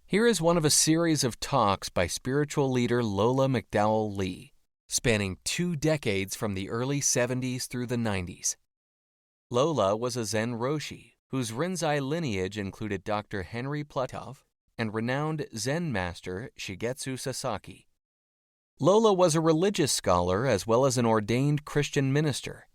Here is one of a series of talks by spiritual leader Lola McDowell Lee, spanning 2 decades from the early 70s through the 90s. Lola was a Zen Roshi, whose Rinzai lineage included Dr. Henry Plutov and renowned Zen master Shigetsu Sasaki. Lola was a religious scholar as well as an ordained Christian minister.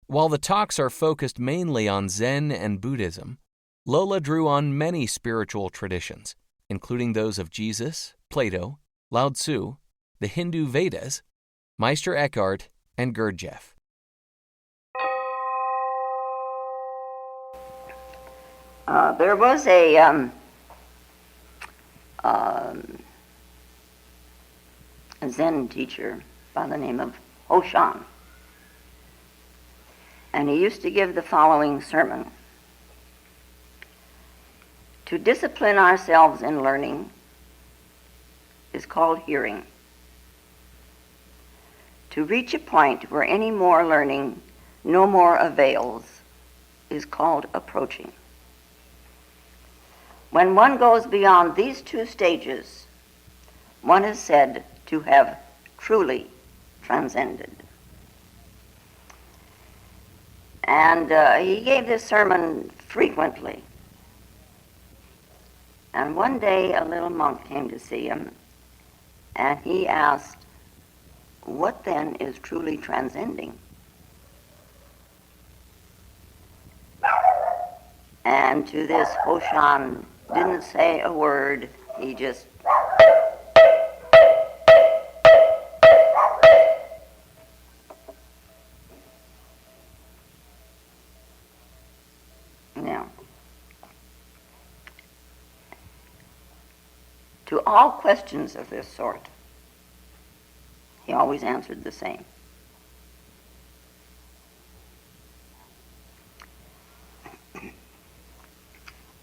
While the talks are focused mainly on Zen and Buddhism, Lola drew on many spiritual traditions, including those of Jesus, Plato, Lao Tzu, the Hindu Vedas, Meister Eckhart, and Gurdjieff. There was a Zen teacher by the name of Hoshan, and he used to give the following sermon. To discipline ourselves in learning is called hearing. To reach a point where any more learning no more avails is called approaching. When one goes beyond these 2 stages, one is said to have truly transcended. And he gave this sermon frequently. And one day a little monk came to see him, and he asked, "What then is truly transcending?" And to this, Hoshan didn't say a word. He just to all questions of this sort, he always answered the same.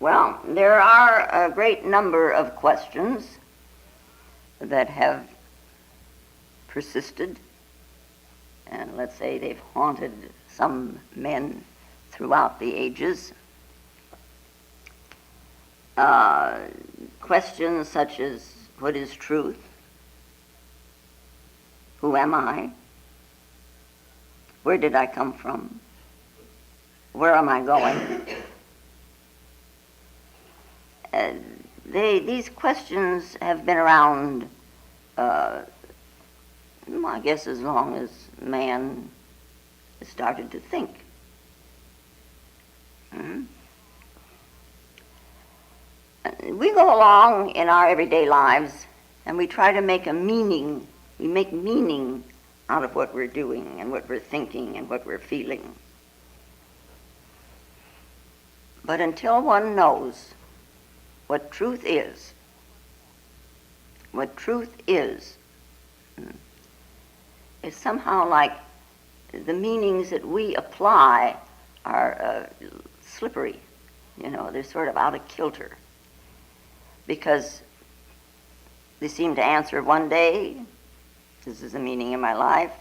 Well, there are a great number of questions that have persisted, and let's say they've haunted some men throughout the ages. Questions such as, what is truth? Who am I? Where did I come from? Where am I going? These questions have been around, I guess, as long as man has started to think. We go along in our everyday lives and we try to make a meaning. We make meaning out of what we're doing and what we're thinking and what we're feeling. But until one knows what truth is it's somehow like the meanings that we apply are slippery. They're sort of out of kilter. Because they seem to answer one day, this is the meaning of my life,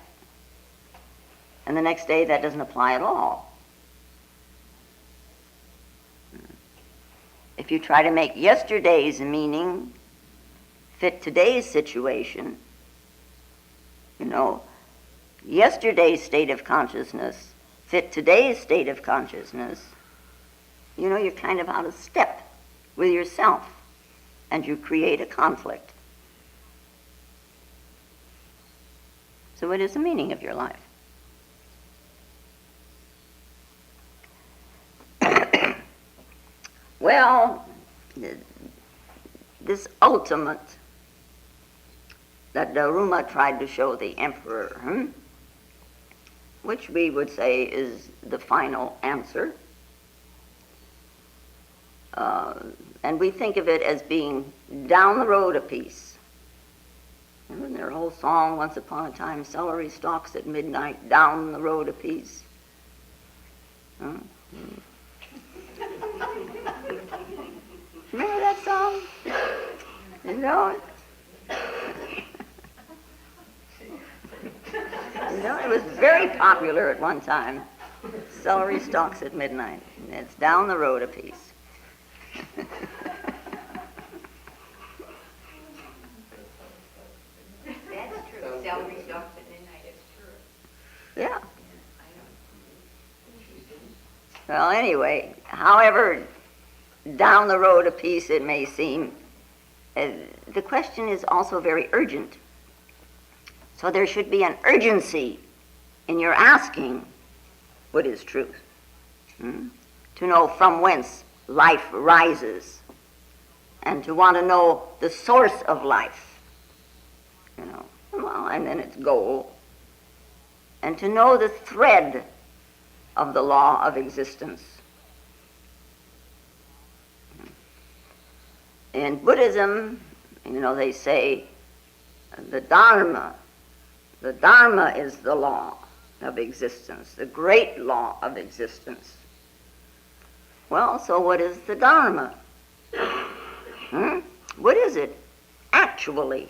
and the next day that doesn't apply at all. If you try to make yesterday's meaning fit today's situation, yesterday's state of consciousness fit today's state of consciousness, you're kind of out of step with yourself. And you create a conflict. So what is the meaning of your life? Well, this ultimate that Daruma tried to show the emperor, which we would say is the final answer, and we think of it as being down the road a piece. Remember their whole song, Once Upon a Time, celery stalks at midnight, down the road a piece. Remember that song? You know it? It was very popular at one time. Celery stalks at midnight. It's down the road a piece. Well, anyway, however down the road a piece it may seem, the question is also very urgent. So there should be an urgency in your asking what is truth. To know from whence life rises, and to want to know the source of life, well, and then its goal, and to know the thread of the law of existence. In Buddhism, they say the Dharma is the law of existence, the great law of existence. Well, so what is the Dharma? What is it actually?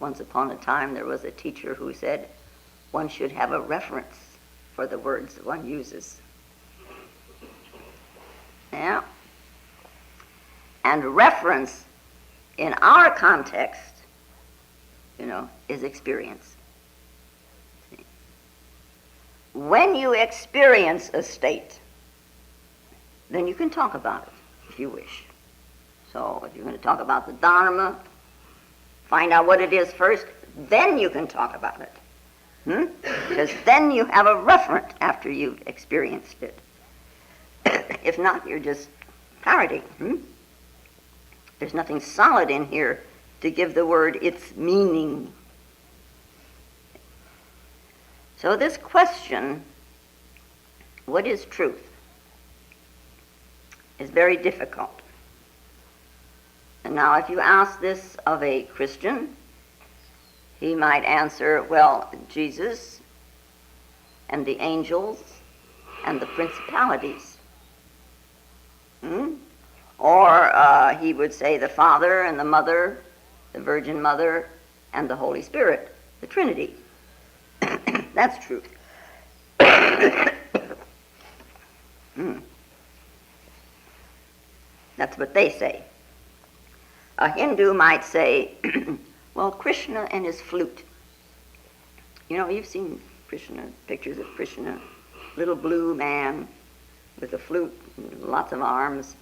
Once upon a time there was a teacher who said one should have a reference for the words that one uses. Yeah. And reference in our context, is experience. See? When you experience a state, then you can talk about it if you wish. So if you're going to talk about the Dharma, find out what it is first, then you can talk about it. Because then you have a referent after you've experienced it. If not, you're just parroting. There's nothing solid in here to give the word its meaning. So this question, what is truth, is very difficult. And now if you ask this of a Christian, he might answer, well, Jesus and the angels and the principalities. Or he would say the Father and the Mother, the Virgin Mother, and the Holy Spirit, the Trinity. That's truth. That's what they say. A Hindu might say, well, Krishna and his flute. You've seen Krishna, pictures of Krishna, little blue man with a flute, lots of arms,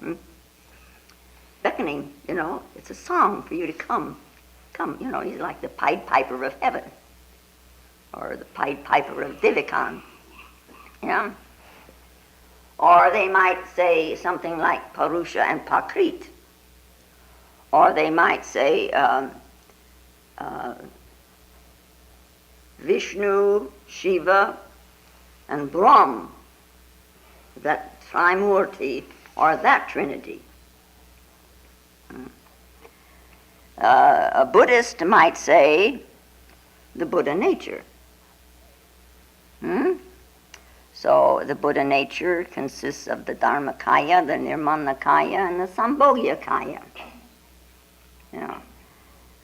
beckoning, it's a song for you to come, he's like the Pied Piper of heaven, or the Pied Piper of Divikan, Or they might say something like Purusha and Prakrit, or they might say Vishnu, Shiva, and Brahm, that Trimurti, or that Trinity. A Buddhist might say the Buddha nature. So the Buddha nature consists of the Dharmakaya, the Nirmanakaya, and the Sambhogakaya.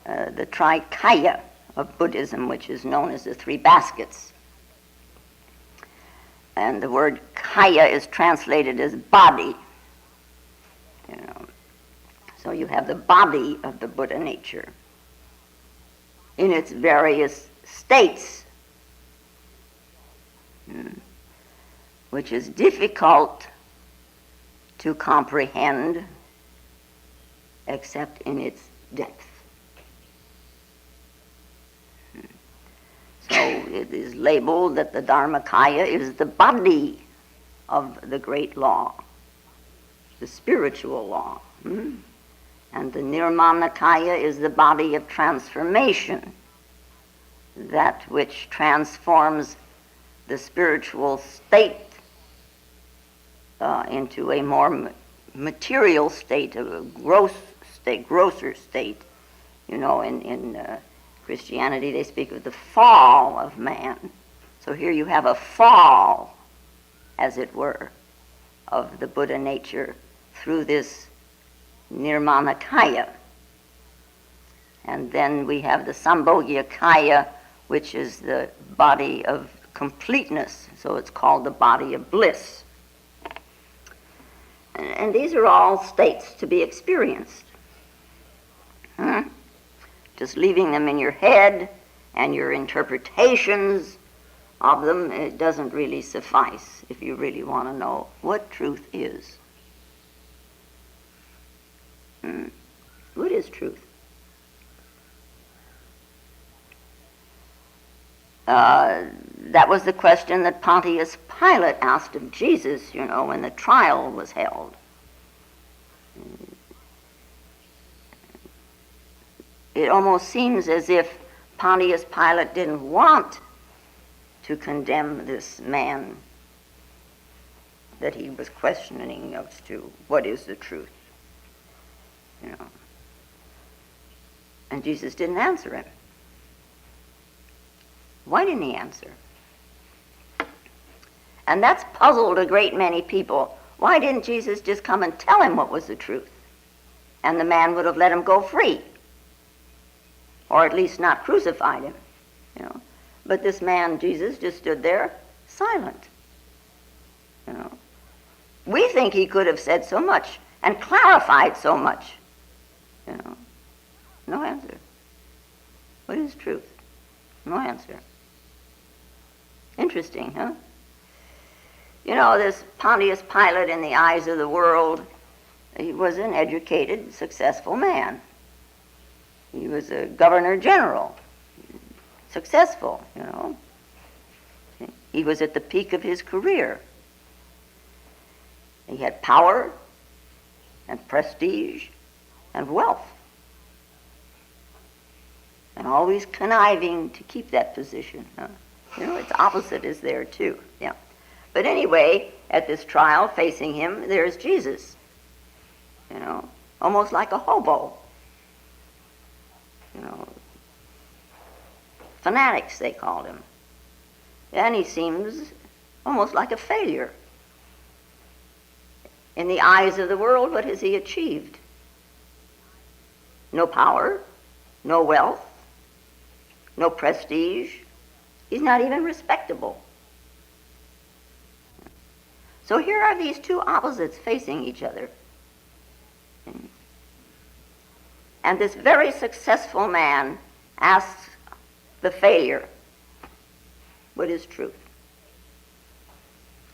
The Trikaya of Buddhism, which is known as the three baskets. And the word kaya is translated as body. So you have the body of the Buddha nature in its various states, which is difficult to comprehend except in its depth. So it is labeled that the Dharmakaya is the body of the great law, the spiritual law. And the Nirmanakaya is the body of transformation, that which transforms the spiritual state into a more material state, a grosser state. In Christianity they speak of the fall of man. So here you have a fall, as it were, of the Buddha nature through this Nirmanakaya. And then we have the Sambhogakaya, which is the body of completeness, so it's called the body of bliss. And these are all states to be experienced. Just leaving them in your head and your interpretations of them, it doesn't really suffice if you really want to know what truth is. What is truth? That was the question that Pontius Pilate asked of Jesus, when the trial was held. It almost seems as if Pontius Pilate didn't want to condemn this man that he was questioning as to what is the truth. And Jesus didn't answer him. Why didn't he answer? And that's puzzled a great many people. Why didn't Jesus just come and tell him what was the truth? And the man would have let him go free. Or at least not crucified him. But this man, Jesus, just stood there silent. We think he could have said so much and clarified so much. No answer. What is truth? No answer. Interesting, huh? This Pontius Pilate, in the eyes of the world, he was an educated, successful man. He was a governor general, successful, He was at the peak of his career. He had power and prestige and wealth, and always conniving to keep that position. Its opposite is there too. Yeah. But anyway, at this trial, facing him, there's Jesus. Almost like a hobo. Fanatics, they called him. And he seems almost like a failure. In the eyes of the world, what has he achieved? No power, no wealth, no prestige. He's not even respectable. So here are these two opposites facing each other. And this very successful man asks the failure, what is truth?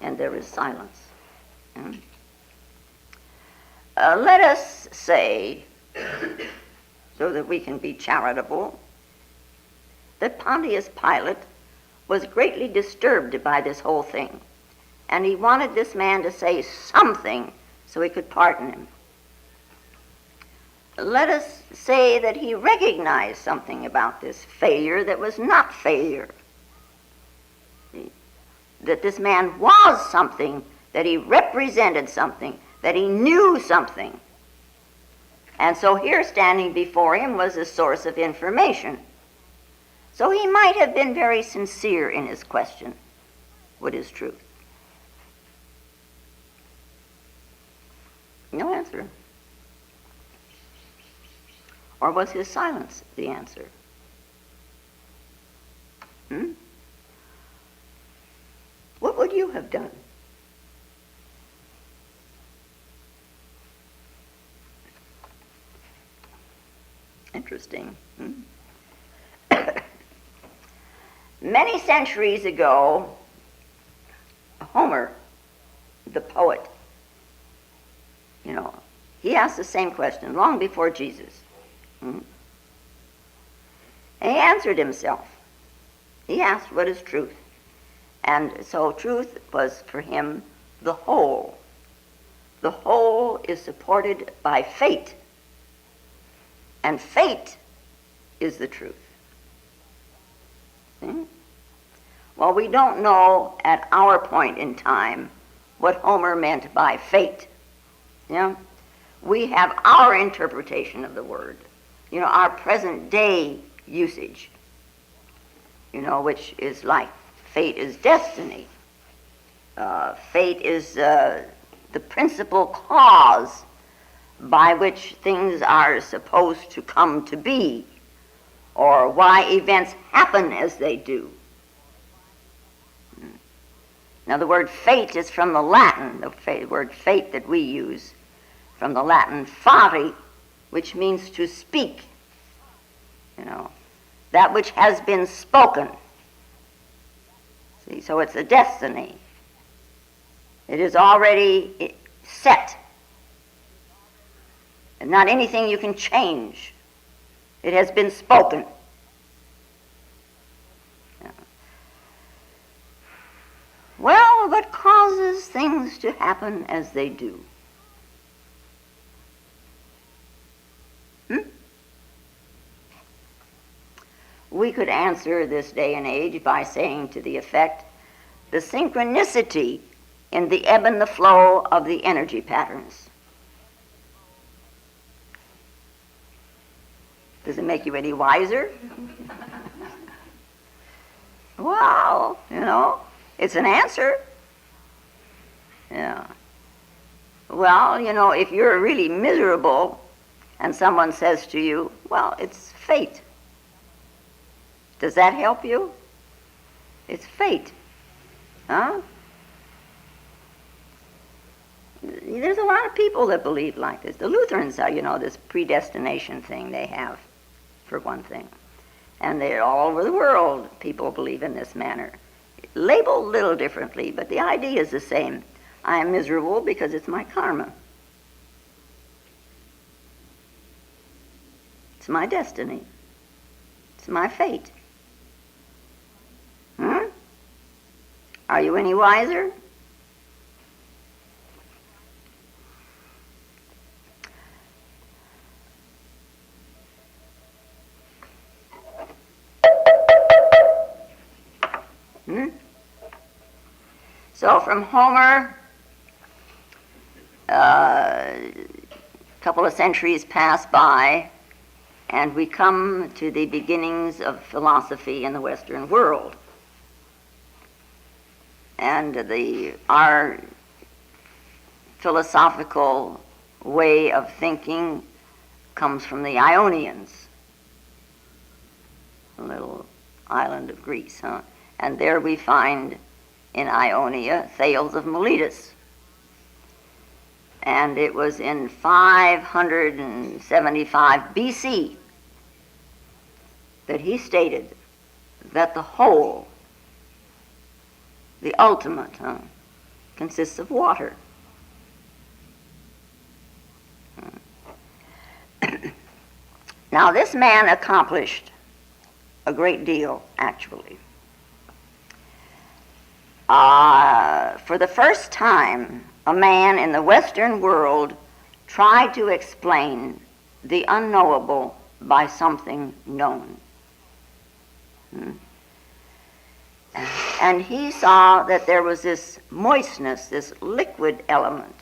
And there is silence. Let us say, so that we can be charitable, that Pontius Pilate was greatly disturbed by this whole thing, and he wanted this man to say something so he could pardon him. Let us say that he recognized something about this failure that was not failure. That this man was something, that he represented something, that he knew something. And so here standing before him was a source of information. So he might have been very sincere in his question. What is truth? No answer. Or was his silence the answer? What would you have done? Interesting. Many centuries ago, Homer, the poet, he asked the same question long before Jesus. And he answered himself. He asked, what is truth? And so truth was for him the whole. The whole is supported by fate. And fate is the truth. Well, we don't know at our point in time what Homer meant by fate. We have our interpretation of the word. Our present day usage, which is like fate is destiny. Fate is the principal cause by which things are supposed to come to be, or why events happen as they do. Now the word fate is from the Latin, the word fate that we use, from the Latin fari, which means to speak. That which has been spoken. See, so it's a destiny. It is already set. And not anything you can change. It has been spoken. Yeah. Well, what causes things to happen as they do? We could answer this day and age by saying to the effect, the synchronicity in the ebb and the flow of the energy patterns. Does it make you any wiser? Well, it's an answer. Yeah. Well, if you're really miserable and someone says to you, well, it's fate. Does that help you? It's fate. Huh? There's a lot of people that believe like this. The Lutherans are, this predestination thing they have, for one thing. And they're all over the world, people believe in this manner. Labeled a little differently, but the idea is the same. I am miserable because it's my karma. It's my destiny. It's my fate. Are you any wiser? So from Homer, a couple of centuries pass by, and we come to the beginnings of philosophy in the Western world. And our philosophical way of thinking comes from the Ionians, a little island of Greece, huh? And there we find in Ionia Thales of Miletus. And it was in 575 BC that he stated that the whole, the ultimate, consists of water. Now, this man accomplished a great deal, actually. For the first time, a man in the Western world tried to explain the unknowable by something known. And he saw that there was this moistness, this liquid element.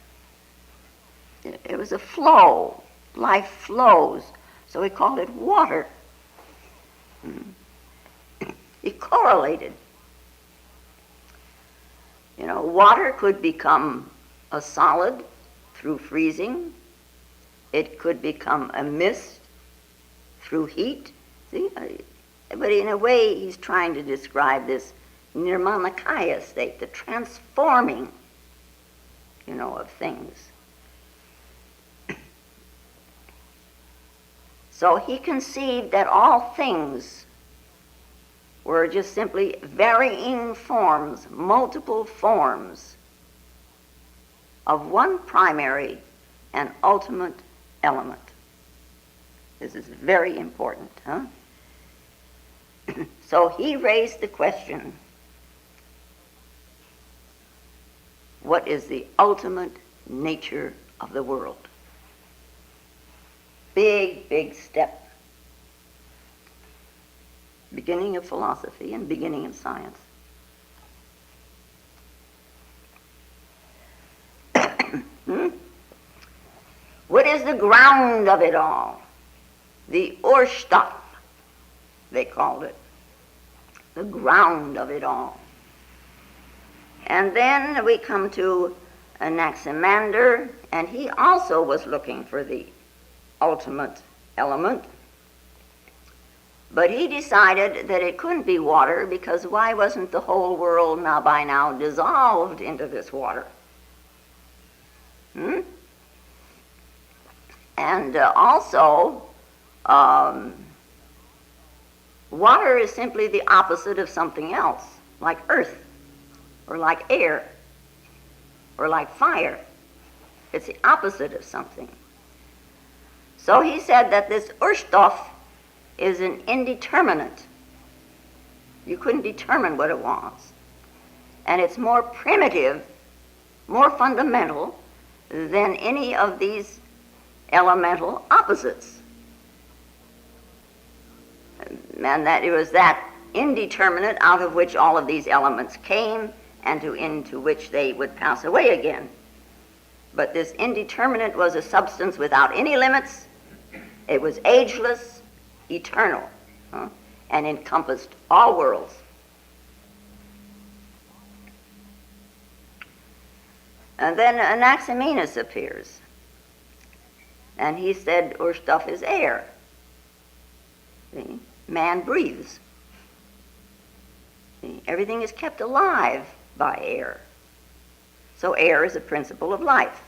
It was a flow. Life flows. So he called it water. He correlated. Water could become a solid through freezing. It could become a mist through heat. See? But in a way, he's trying to describe this nirmanakaya state, the transforming, of things. So he conceived that all things were just simply varying forms, multiple forms of one primary and ultimate element. This is very important, huh? So he raised the question, what is the ultimate nature of the world? Big, big step. Beginning of philosophy and beginning of science. What is the ground of it all? The Urstoff, they called it. The ground of it all. And then we come to Anaximander, and he also was looking for the ultimate element. But he decided that it couldn't be water, because why wasn't the whole world by now dissolved into this water? And also, water is simply the opposite of something else, like earth. or like air, or like fire. It's the opposite of something. So he said that this Urstoff is an indeterminate. You couldn't determine what it was. And it's more primitive, more fundamental than any of these elemental opposites. And that it was that indeterminate out of which all of these elements came and into which they would pass away again. But this indeterminate was a substance without any limits. It was ageless, eternal, and encompassed all worlds. And then Anaximenes appears, and he said, Urstoff is air. See? Man breathes. See? Everything is kept alive by air. So air is a principle of life,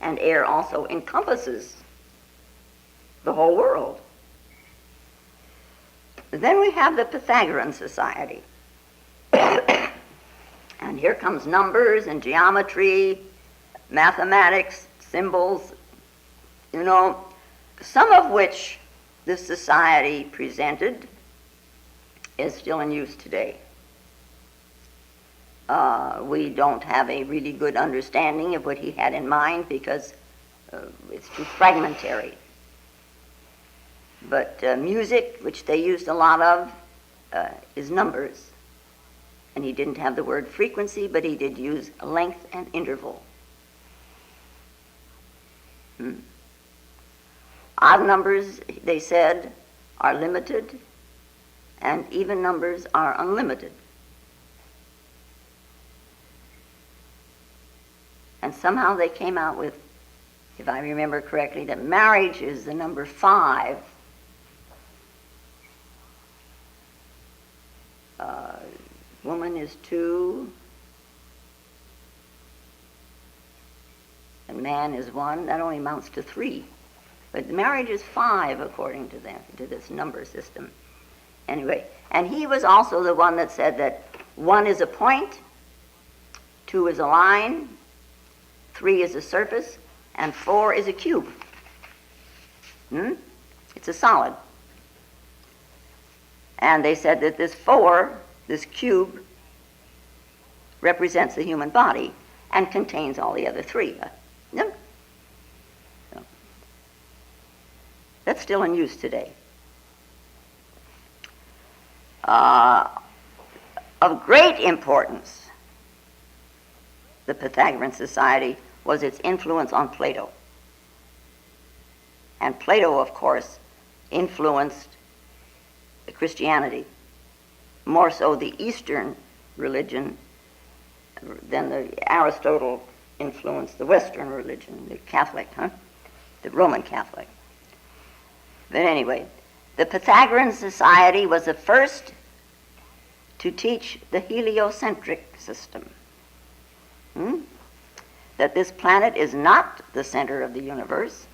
and air also encompasses the whole world. Then we have the Pythagorean society. And here comes numbers and geometry, mathematics, symbols, some of which this society presented is still in use today. We don't have a really good understanding of what he had in mind because it's too fragmentary. But music, which they used a lot of, is numbers. And he didn't have the word frequency, but he did use length and interval. Odd numbers, they said, are limited, and even numbers are unlimited. And somehow they came out with, if I remember correctly, that marriage is the number 5. Woman is 2, and man is 1. That only amounts to 3. But marriage is 5 according to them, to this number system. Anyway, and he was also the one that said that 1 is a point, 2 is a line, 3 is a surface, and 4 is a cube. It's a solid. And they said that this 4, this cube, represents the human body and contains all the other 3. So, that's still in use today. Of great importance, the Pythagorean society was its influence on Plato. And Plato, of course, influenced Christianity, more so the Eastern religion than the Aristotle influenced the Western religion, the Catholic, the Roman Catholic. But anyway, the Pythagorean society was the first to teach the heliocentric system. That this planet is not the center of the universe,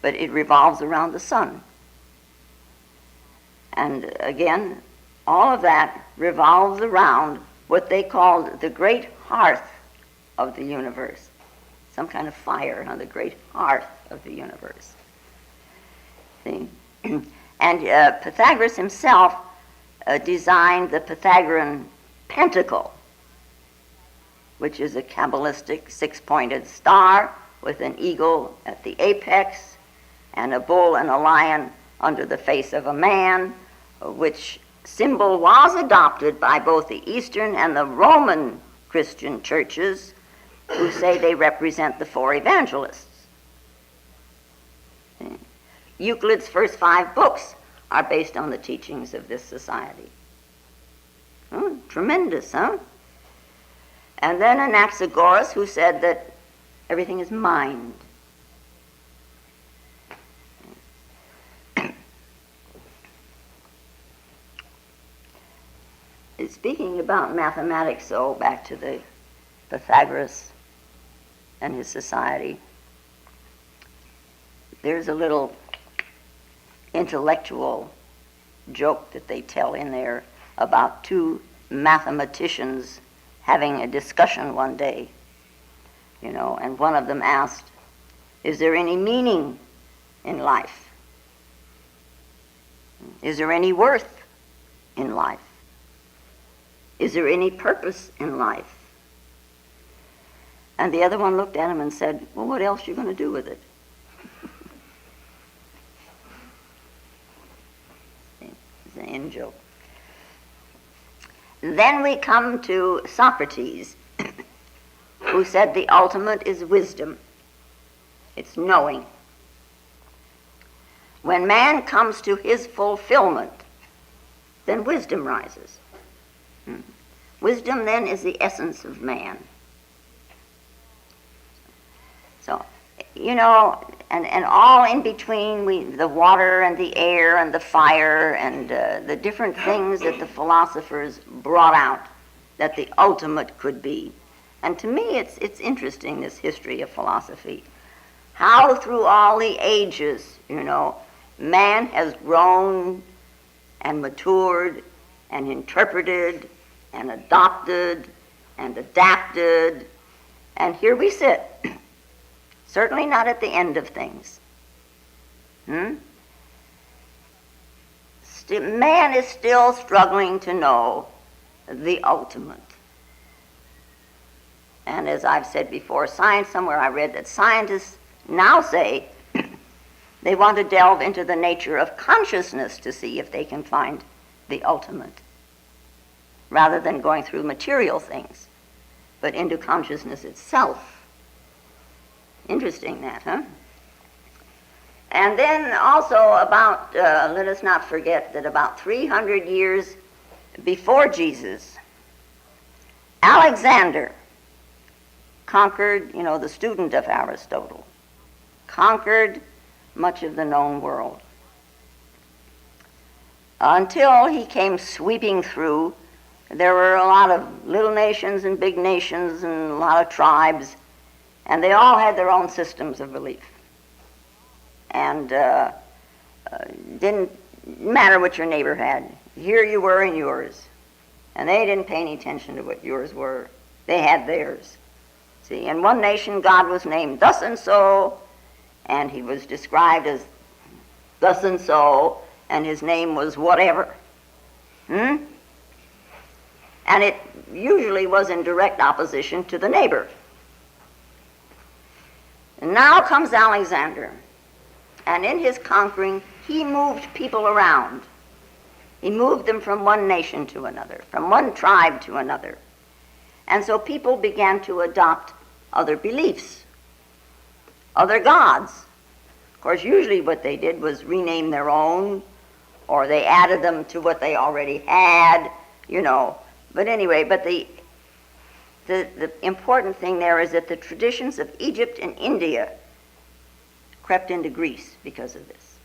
but it revolves around the sun. And again, all of that revolves around what they called the great hearth of the universe. Some kind of fire on the great hearth of the universe. See? And Pythagoras himself designed the Pythagorean pentacle, which is a Kabbalistic 6-pointed star with an eagle at the apex and a bull and a lion under the face of a man, which symbol was adopted by both the Eastern and the Roman Christian churches, who say they represent the 4 evangelists. Euclid's first 5 books are based on the teachings of this society. Tremendous, huh? And then Anaxagoras, who said that everything is mind. Speaking about mathematics, so back to the Pythagoras and his society, there's a little intellectual joke that they tell in there about 2 mathematicians having a discussion one day, and one of them asked, "Is there any meaning in life? Is there any worth in life? Is there any purpose in life?" And the other one looked at him and said, "Well, what else are you going to do with it?" It's an in-joke. Then we come to Socrates, who said the ultimate is wisdom. It's knowing. When man comes to his fulfillment, then wisdom rises. Wisdom then is the essence of man. So, and all in between, the water and the air and the fire and the different things that the philosophers brought out that the ultimate could be. And to me, it's interesting, this history of philosophy. How through all the ages, man has grown and matured and interpreted and adopted and adapted, and here we sit. Certainly not at the end of things. Man is still struggling to know the ultimate. And as I've said before, somewhere I read that scientists now say they want to delve into the nature of consciousness to see if they can find the ultimate, rather than going through material things, but into consciousness itself. Interesting that, huh? And then also about, let us not forget that about 300 years before Jesus, Alexander conquered, the student of Aristotle, conquered much of the known world, until he came sweeping through. There were a lot of little nations and big nations and a lot of tribes, and they all had their own systems of belief. And didn't matter what your neighbor had. Here you were in yours. And they didn't pay any attention to what yours were. They had theirs. See, in one nation, God was named thus and so, and he was described as thus and so, and his name was whatever. And it usually was in direct opposition to the neighbor. And now comes Alexander, and in his conquering, he moved people around. He moved them from one nation to another, from one tribe to another. And so people began to adopt other beliefs, other gods. Of course, usually what they did was rename their own, or they added them to what they already had, But anyway, the important thing there is that the traditions of Egypt and India crept into Greece because of this.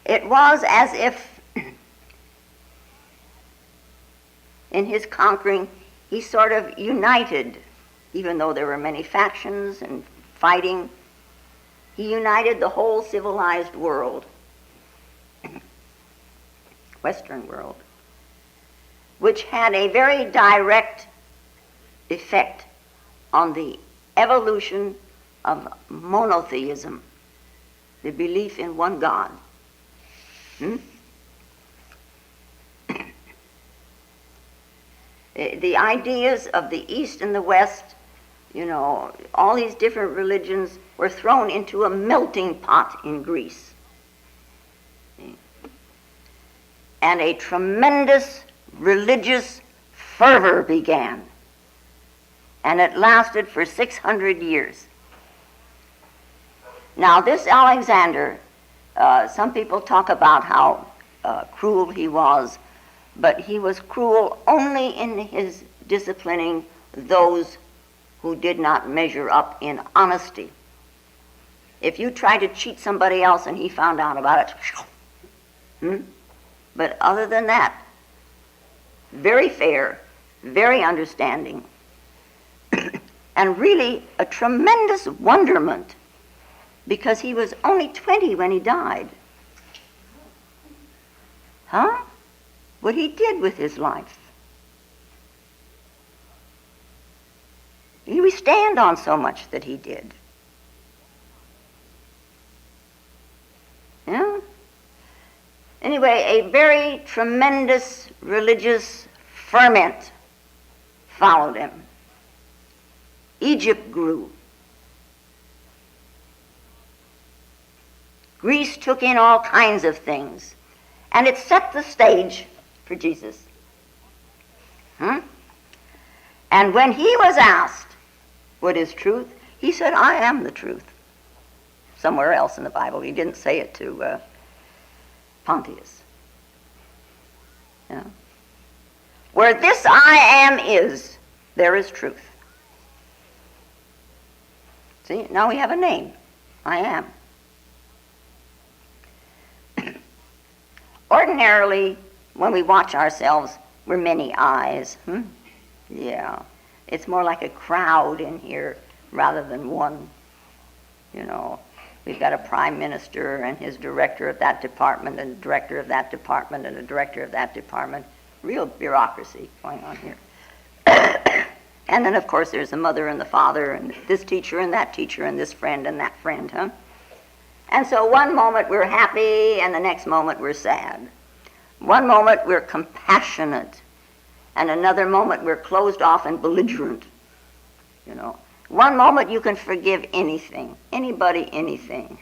It was as if in his conquering he sort of united, even though there were many factions and fighting, he united the whole civilized world, Western world, which had a very direct effect on the evolution of monotheism, the belief in one God. The ideas of the East and the West, all these different religions were thrown into a melting pot in Greece. And a tremendous religious fervor began. And it lasted for 600 years. Now, this Alexander, some people talk about how cruel he was, but he was cruel only in his disciplining those who did not measure up in honesty. If you tried to cheat somebody else and he found out about it, but other than that, very fair, very understanding, and really a tremendous wonderment, because he was only 20 when he died. what he did with his life. We stand on so much that he did. Yeah? Anyway, a very tremendous religious ferment followed him. Egypt grew. Greece took in all kinds of things, and it set the stage for Jesus. And when he was asked what is truth, he said, I am the truth. Somewhere else in the Bible. He didn't say it to Pontius. Where this I am is, there is truth. See, now we have a name. I am. Ordinarily, when we watch ourselves, we're many eyes. Yeah. It's more like a crowd in here rather than one. We've got a prime minister and his director of that department and a director of that department and a director of that department. Real bureaucracy going on here. And then, of course, there's the mother and the father and this teacher and this friend and that friend, And so one moment we're happy and the next moment we're sad. One moment we're compassionate and another moment we're closed off and belligerent. One moment you can forgive anything, anybody, anything,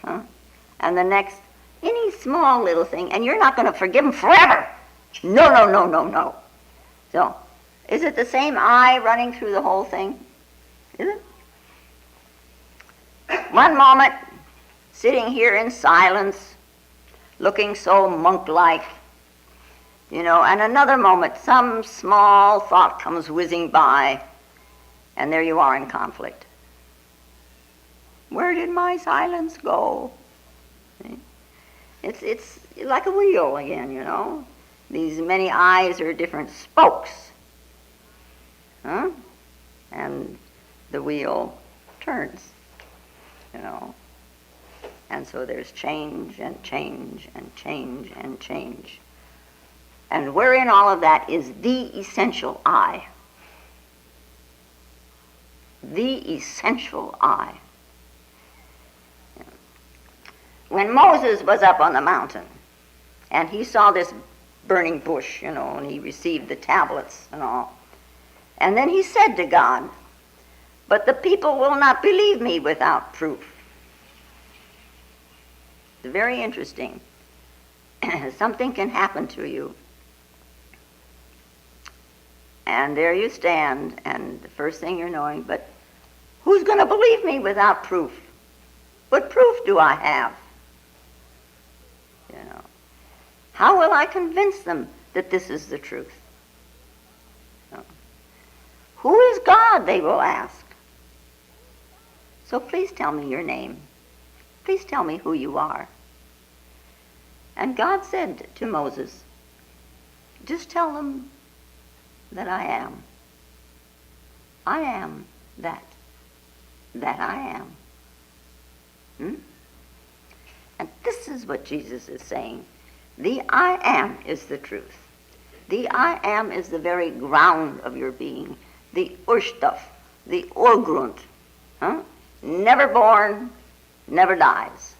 And the next, any small little thing, and you're not going to forgive them forever. No. So, is it the same I running through the whole thing? Is it? One moment, sitting here in silence, looking so monk-like, and another moment, some small thought comes whizzing by, and there you are in conflict. Where did my silence go? See? It's like a wheel again, These many eyes are different spokes. And the wheel turns, And so there's change and change and change and change. And wherein all of that is the essential I. The essential I. When Moses was up on the mountain and he saw this burning bush, and he received the tablets and all, and then he said to God, but the people will not believe me without proof. It's very interesting. Something can happen to you. And there you stand, and the first thing you're knowing, but who's going to believe me without proof? What proof do I have? How will I convince them that this is the truth? Who is God, they will ask. So please tell me your name. Please tell me who you are. And God said to Moses, just tell them that I am. I am that I am. And this is what Jesus is saying. The I am is the truth. The I am is the very ground of your being. The Urstoff, the Urgrund. Never born, never dies.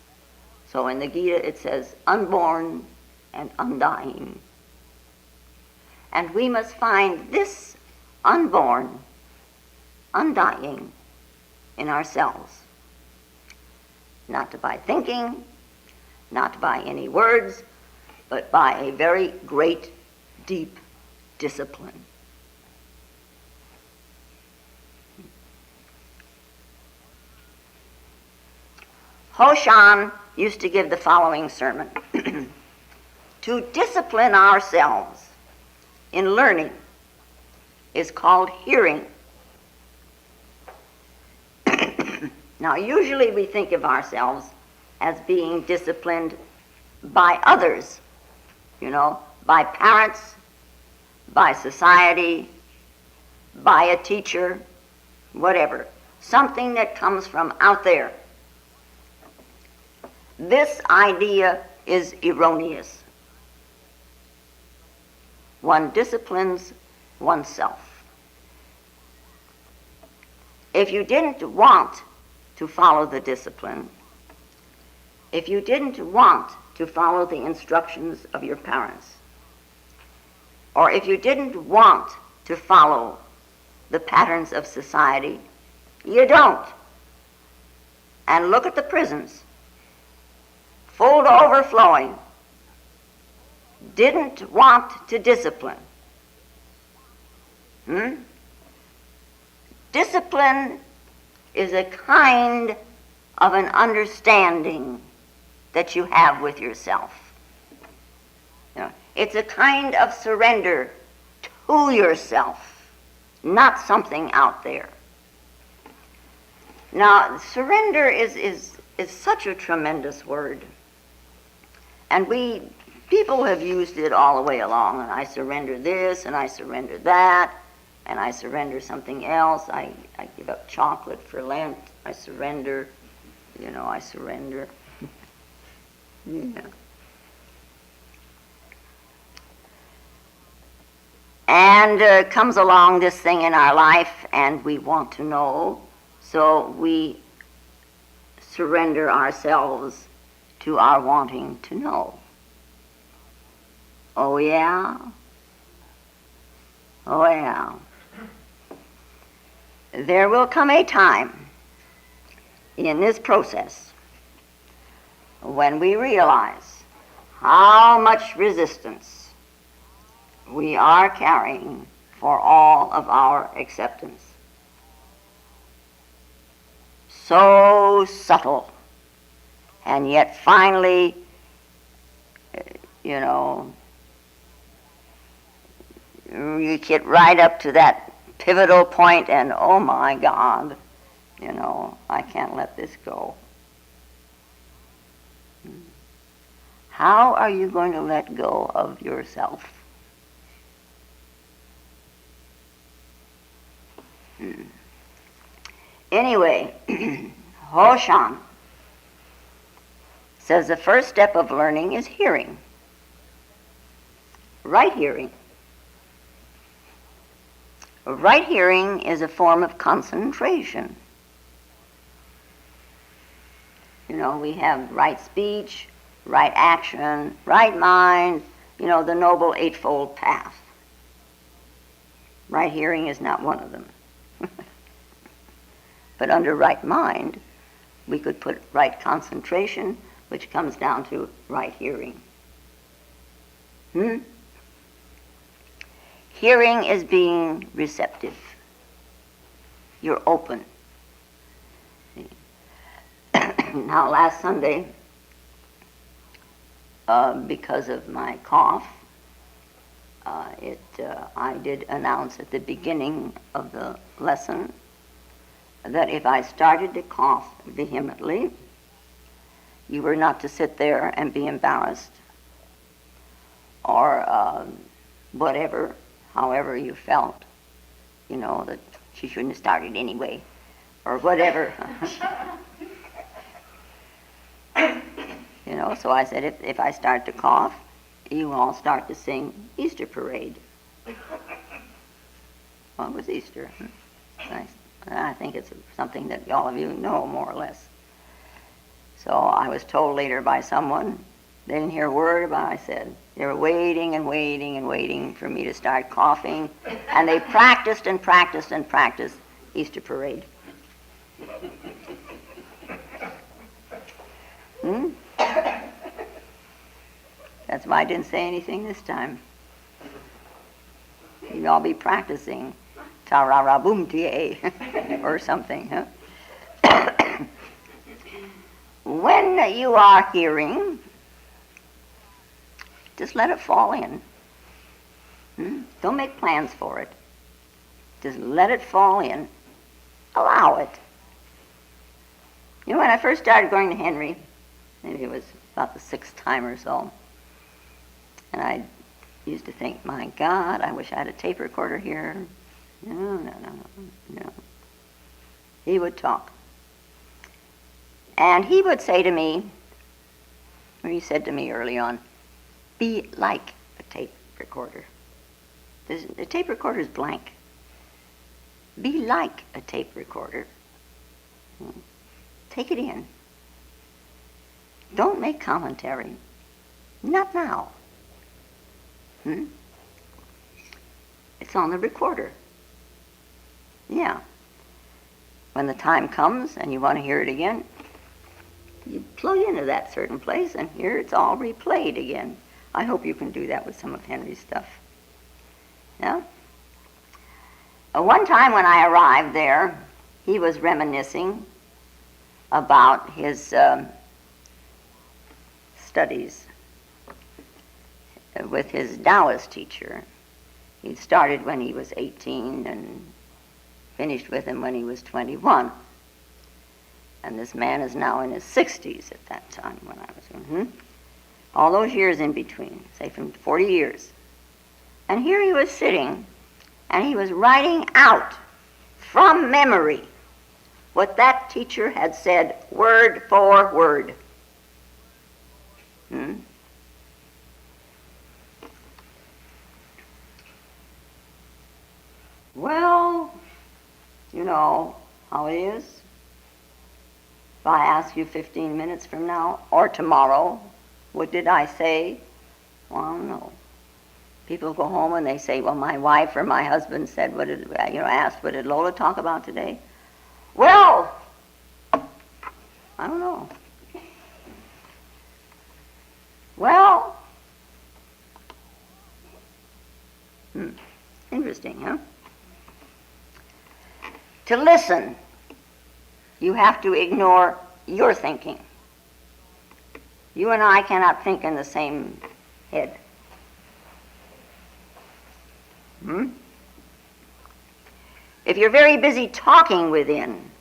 So in the Gita it says unborn and undying. And we must find this unborn, undying in ourselves. Not by thinking, not by any words, but by a very great, deep discipline. Hoshan used to give the following sermon. To discipline ourselves in learning is called hearing. Now, usually we think of ourselves as being disciplined by others, by parents, by society, by a teacher, whatever. Something that comes from out there. This idea is erroneous. one disciplines oneself. If you didn't want to follow the discipline, if you didn't want to follow the instructions of your parents, or if you didn't want to follow the patterns of society, you don't. And look at the prisons, full to overflowing, didn't want to discipline. Discipline is a kind of an understanding that you have with yourself. It's a kind of surrender to yourself, not something out there. Now, surrender is such a tremendous word. And people have used it all the way along. And I surrender this, and I surrender that, and I surrender something else. I give up chocolate for Lent. I surrender. I surrender. Yeah. And comes along this thing in our life, and we want to know, so we surrender ourselves to our wanting to know. Oh yeah? Oh yeah. There will come a time in this process when we realize how much resistance we are carrying for all of our acceptance. So subtle, and yet finally, you get right up to that pivotal point, and oh my God, I can't let this go. How are you going to let go of yourself? Anyway, Hoshan says the first step of learning is hearing. Right hearing. Right hearing is a form of concentration. We have right speech, right action, right mind, the Noble Eightfold Path. Right hearing is not one of them. But under right mind, we could put right concentration, which comes down to right hearing. Hearing is being receptive. You're open. Now, last Sunday, because of my cough, I did announce at the beginning of the lesson that if I started to cough vehemently, you were not to sit there and be embarrassed, or whatever, however you felt, that she shouldn't have started anyway, or whatever. So I said, if I start to cough, you all start to sing Easter Parade. Well, it was Easter. I think it's something that all of you know, more or less. So I was told later by someone, they didn't hear a word about what I said. They were waiting and waiting and waiting for me to start coughing, and they practiced and practiced and practiced Easter Parade. That's why I didn't say anything this time. You'd all be practicing ta-ra-ra-boom-tie or something, huh? When you are hearing, just let it fall in. Don't make plans for it. Just let it fall in. Allow it. When I first started going to Henry, maybe it was about the 6th time or so, and I used to think, my God, I wish I had a tape recorder here. No. He would talk. And he would say to me, or he said to me early on, be like a tape recorder. The tape recorder is blank. Be like a tape recorder. Take it in. Don't make commentary. Not now. It's on the recorder. Yeah. When the time comes and you want to hear it again, you plug into that certain place and here it's all replayed again. I hope you can do that with some of Henry's stuff. Yeah? One time when I arrived there, he was reminiscing about his studies with his Taoist teacher. He started when he was 18 and finished with him when he was 21. And this man is now in his 60s at that time when I was all those years in between, say from 40 years. And here he was sitting, and he was writing out from memory what that teacher had said word for word. Well, you know how it is. If I ask you 15 minutes from now or tomorrow, what did I say? Well, no. People go home and they say, well, my wife or my husband said, asked, what did Lola talk about today? Well, I don't know. Well, interesting, huh? To listen, you have to ignore your thinking. You and I cannot think in the same head. If you're very busy talking within,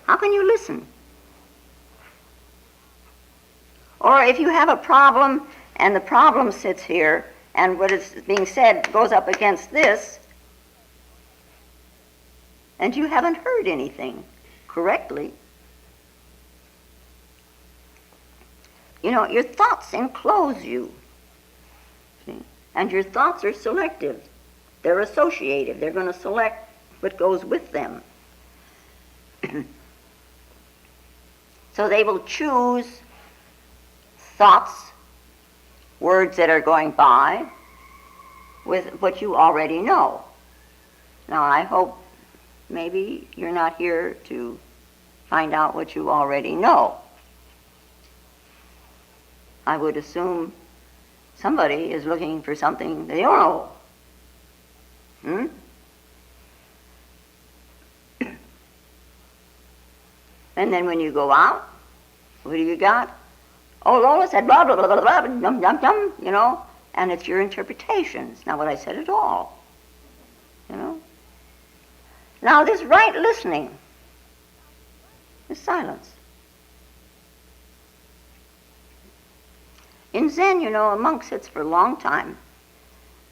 how can you listen? Or if you have a problem and the problem sits here and what is being said goes up against this, and you haven't heard anything correctly, you know, your thoughts enclose you. See? And your thoughts are selective. They're associative. They're going to select what goes with them. So they will choose thoughts, words that are going by, with what you already know. Now, I hope maybe you're not here to find out what you already know. I would assume somebody is looking for something they don't know. And then when you go out, what do you got? Oh, Lola said blah, blah, blah, blah, blah, dum, dum, dum, you know, and it's your interpretation. It's not what I said at all, you know. Now, this right listening is silence. In Zen, you know, a monk sits for a long time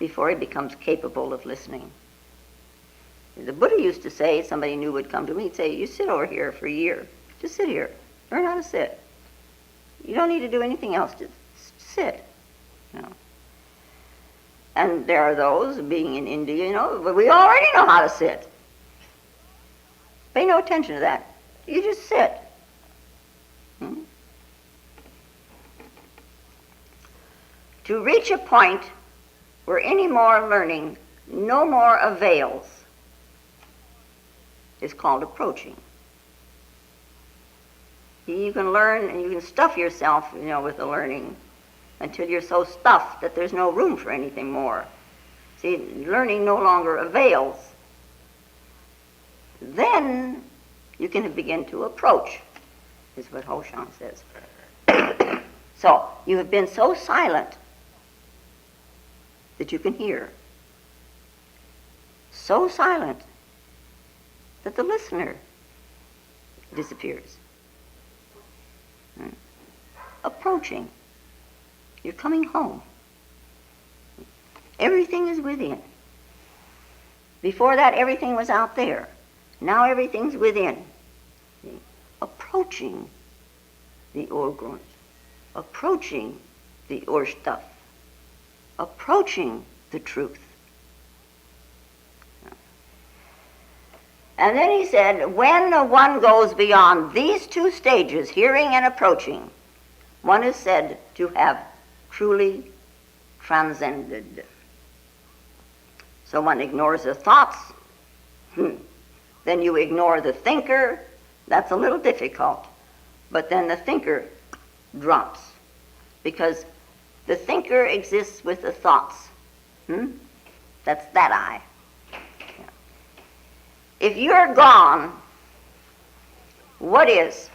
before he becomes capable of listening. The Buddha used to say, somebody new would come to me, he'd say, you sit over here for a year. Just sit here. Learn how to sit. You don't need to do anything else. Just sit. You know. And there are those, being in India, you know, but we already know how to sit. Pay no attention to that. You just sit. To reach a point where any more learning no more avails is called approaching. You can learn and you can stuff yourself, you know, with the learning until you're so stuffed that there's no room for anything more. See, learning no longer avails. Then you can begin to approach, is what Hoshan says. So you have been so silent that you can hear. So silent that the listener disappears. Approaching. You're coming home. Everything is within. Before that, everything was out there. Now everything's within. Approaching the Urgrund. Approaching the Urstuff. Approaching the truth. And then he said, when one goes beyond these two stages, hearing and approaching, one is said to have truly transcended. So one ignores the thoughts, then you ignore the thinker. That's a little difficult. But then the thinker drops, because the thinker exists with the thoughts. That's that I. Yeah. If you're gone, what is?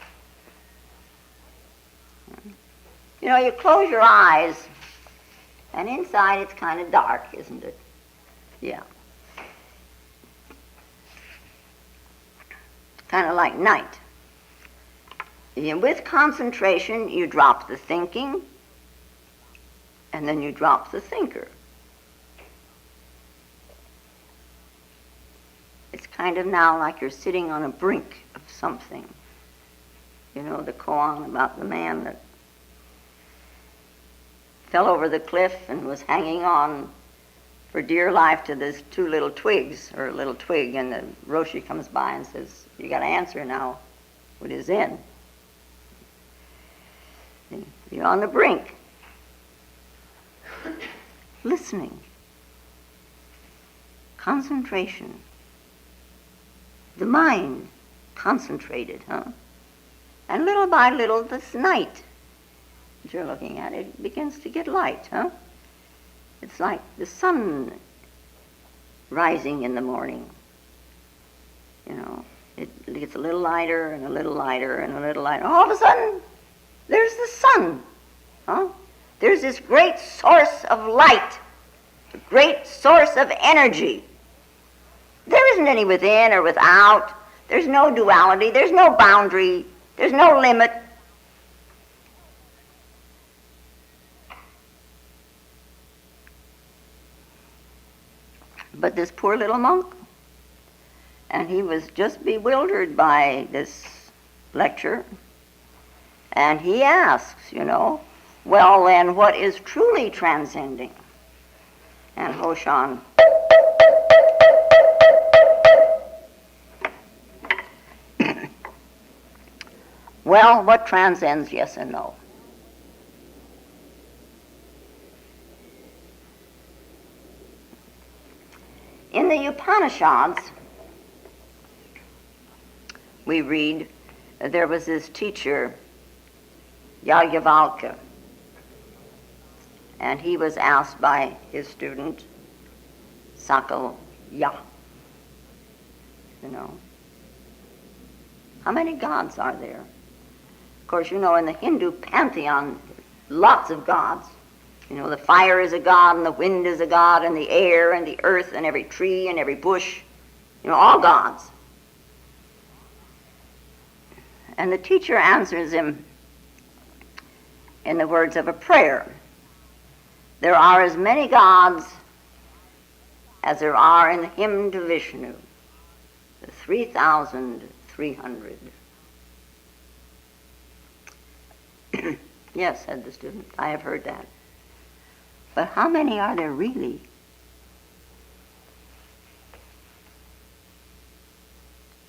You know, you close your eyes, and inside it's kind of dark, isn't it? Yeah. Kind of like night. And with concentration, you drop the thinking, and then you drop the thinker. It's kind of now like you're sitting on a brink of something. You know, the koan about the man that fell over the cliff and was hanging on for dear life to these two little twigs, or a little twig, and the Roshi comes by and says, you got to answer now what is Zen. You're on the brink, listening, concentration, the mind concentrated, And little by little, this night that you're looking at, it begins to get light, It's like the sun rising in the morning. You know, it gets a little lighter and a little lighter and a little lighter. All of a sudden, there's the sun. There's this great source of light, a great source of energy. There isn't any within or without. There's no duality. There's no boundary. There's no limit. But this poor little monk, and he was just bewildered by this lecture, and he asks, well then, what is truly transcending? And Hoshan well, what transcends, yes and no? In the Upanishads, we read there was this teacher, Yajnavalkya, and he was asked by his student, Sakalya, how many gods are there? Of course, in the Hindu pantheon, lots of gods. The fire is a god, and the wind is a god, and the air, and the earth, and every tree, and every bush. All gods. And the teacher answers him in the words of a prayer. There are as many gods as there are in the hymn to Vishnu, the 3,300. Yes, said the student, I have heard that. But how many are there really?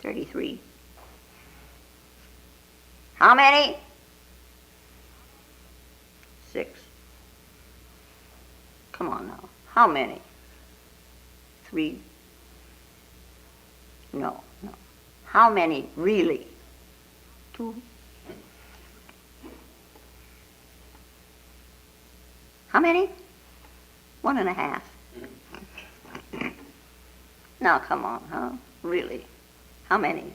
33. How many? 6. Come on now. How many? 3. No. How many really? 2. How many? 1.5. Now come on, Really? How many?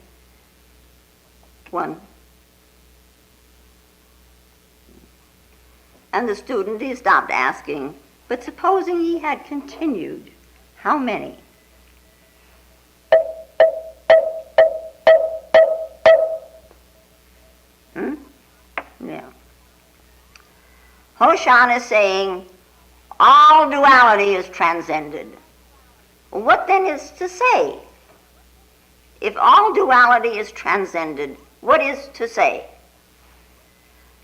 1. And the student, he stopped asking, but supposing he had continued, how many? Yeah. Hoshan is saying, all duality is transcended. What then is to say? If all duality is transcended, what is to say?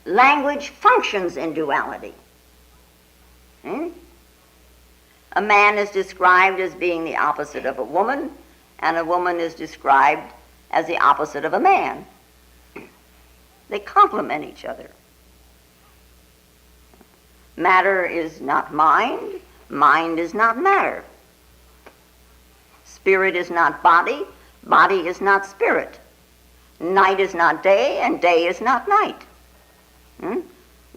Language functions in duality. A man is described as being the opposite of a woman, and a woman is described as the opposite of a man. They complement each other. Matter is not mind. Mind is not matter. Spirit is not body. Body is not spirit. Night is not day, and day is not night.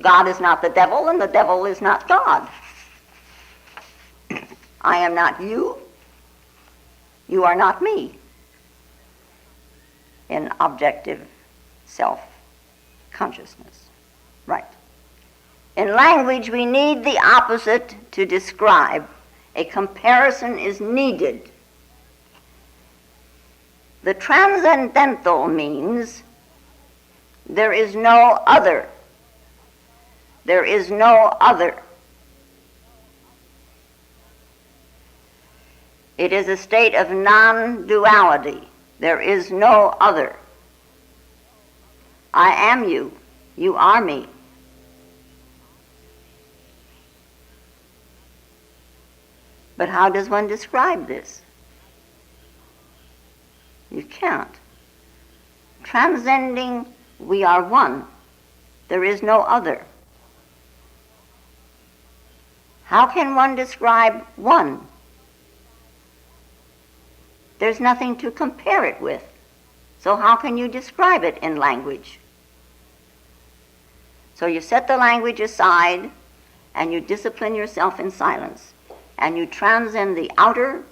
God is not the devil, and the devil is not God. I am not you. You are not me. In objective self-consciousness. Right. In language, we need the opposite to describe. A comparison is needed. The transcendental means there is no other. There is no other. It is a state of non-duality. There is no other. I am you. You are me. But how does one describe this? You can't. Transcending, we are one. There is no other. How can one describe one? There's nothing to compare it with. So how can you describe it in language? So you set the language aside and you discipline yourself in silence. And you transcend the outer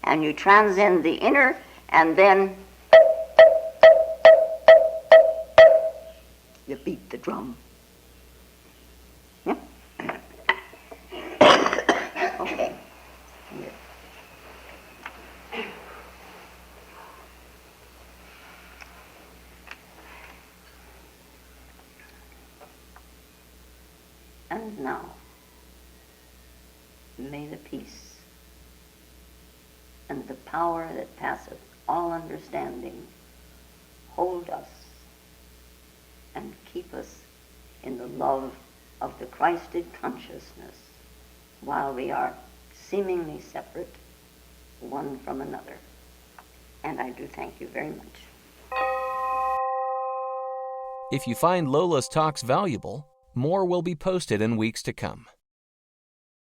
and you transcend the inner, and then you beat the drum. Yeah? Okay. And now, may the peace and the power that passeth all understanding hold us and keep us in the love of the Christed consciousness while we are seemingly separate one from another. And I do thank you very much. If you find Lola's talks valuable, more will be posted in weeks to come.